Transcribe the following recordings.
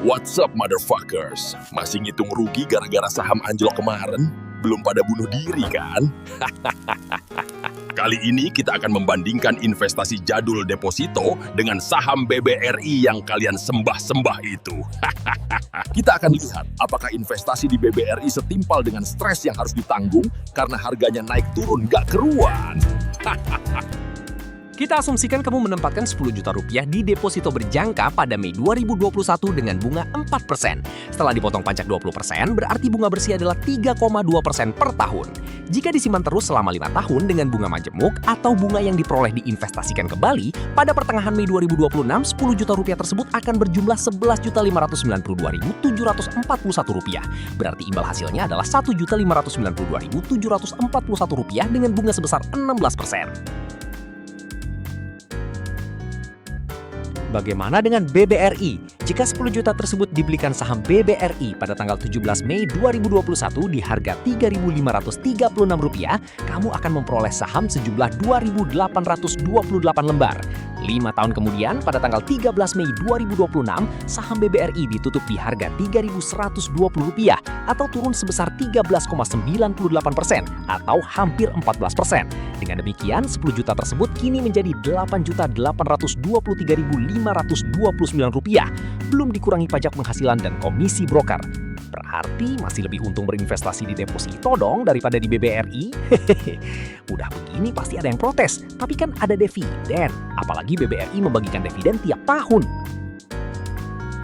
What's up motherfuckers? Masih ngitung rugi gara-gara saham anjlok kemarin? Belum pada bunuh diri kan? Kali ini kita akan membandingkan investasi jadul deposito dengan saham BBRI yang kalian sembah-sembah itu. Kita akan lihat apakah investasi di BBRI setimpal dengan stres yang harus ditanggung karena harganya naik turun gak keruan. Kita asumsikan kamu menempatkan 10 juta rupiah di deposito berjangka pada Mei 2021 dengan bunga 4%. Setelah dipotong pajak 20%, berarti bunga bersih adalah 3,2% per tahun. Jika disimpan terus selama 5 tahun dengan bunga majemuk atau bunga yang diperoleh diinvestasikan kembali, pada pertengahan Mei 2026, 10 juta rupiah tersebut akan berjumlah 11.592.741 rupiah. Berarti imbal hasilnya adalah 1.592.741 rupiah dengan bunga sebesar 16%. Bagaimana dengan BBRI? Jika 10 juta tersebut dibelikan saham BBRI pada tanggal 17 Mei 2021 di harga Rp3.536, kamu akan memperoleh saham sejumlah 2.828 lembar. 5 tahun kemudian, pada tanggal 13 Mei 2026, saham BBRI ditutup di harga Rp3.120 atau turun sebesar 13,98% atau hampir 14%. Dengan demikian, 10 juta tersebut kini menjadi Rp8.823.529, belum dikurangi pajak penghasilan dan komisi broker. Berarti masih lebih untung berinvestasi di deposito dong daripada di BBRI. Udah begini pasti ada yang protes, tapi kan ada dividen. Apalagi BBRI membagikan dividen tiap tahun.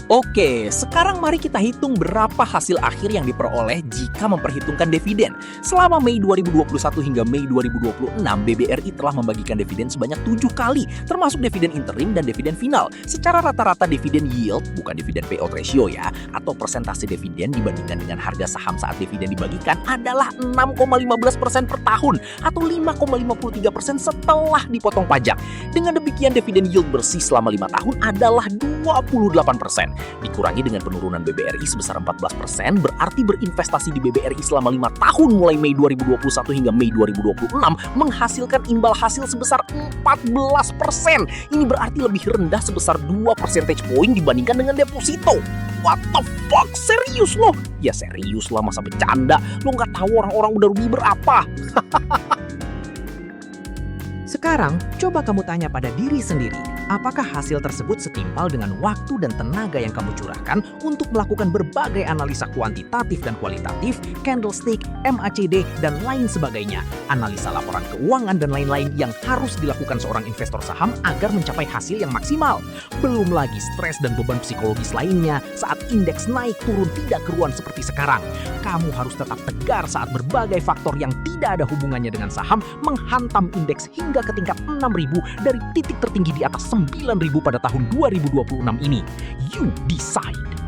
Oke, sekarang mari kita hitung berapa hasil akhir yang diperoleh jika memperhitungkan dividen. Selama Mei 2021 hingga Mei 2026, BBRI telah membagikan dividen sebanyak 7 kali, termasuk dividen interim dan dividen final. Secara rata-rata dividen yield, bukan dividen payout ratio ya, atau persentase dividen dibandingkan dengan harga saham saat dividen dibagikan adalah 6,15% per tahun atau 5,53% setelah dipotong pajak. Dengan demikian, dividen yield bersih selama 5 tahun adalah 28%. Dikurangi dengan penurunan BBRI sebesar 14%, berarti berinvestasi di BBRI selama 5 tahun mulai Mei 2021 hingga Mei 2026 menghasilkan imbal hasil sebesar 14%. Ini berarti lebih rendah sebesar 2 percentage point dibandingkan dengan deposito. What the fuck? Serius loh? Ya serius lah, masa bercanda? Lo nggak tahu orang-orang udah rugi berapa? Sekarang, coba kamu tanya pada diri sendiri, apakah hasil tersebut setimpal dengan waktu dan tenaga yang kamu curahkan untuk melakukan berbagai analisa kuantitatif dan kualitatif, candlestick, MACD, dan lain sebagainya, analisa laporan keuangan dan lain-lain yang harus dilakukan seorang investor saham agar mencapai hasil yang maksimal. Belum lagi stres dan beban psikologis lainnya saat indeks naik turun tidak keruan seperti sekarang. Kamu harus tetap tegar saat berbagai faktor yang tidak ada hubungannya dengan saham menghantam indeks hingga ke tingkat 6.000 dari titik tertinggi di atas 9.000 pada tahun 2026 ini. You decide.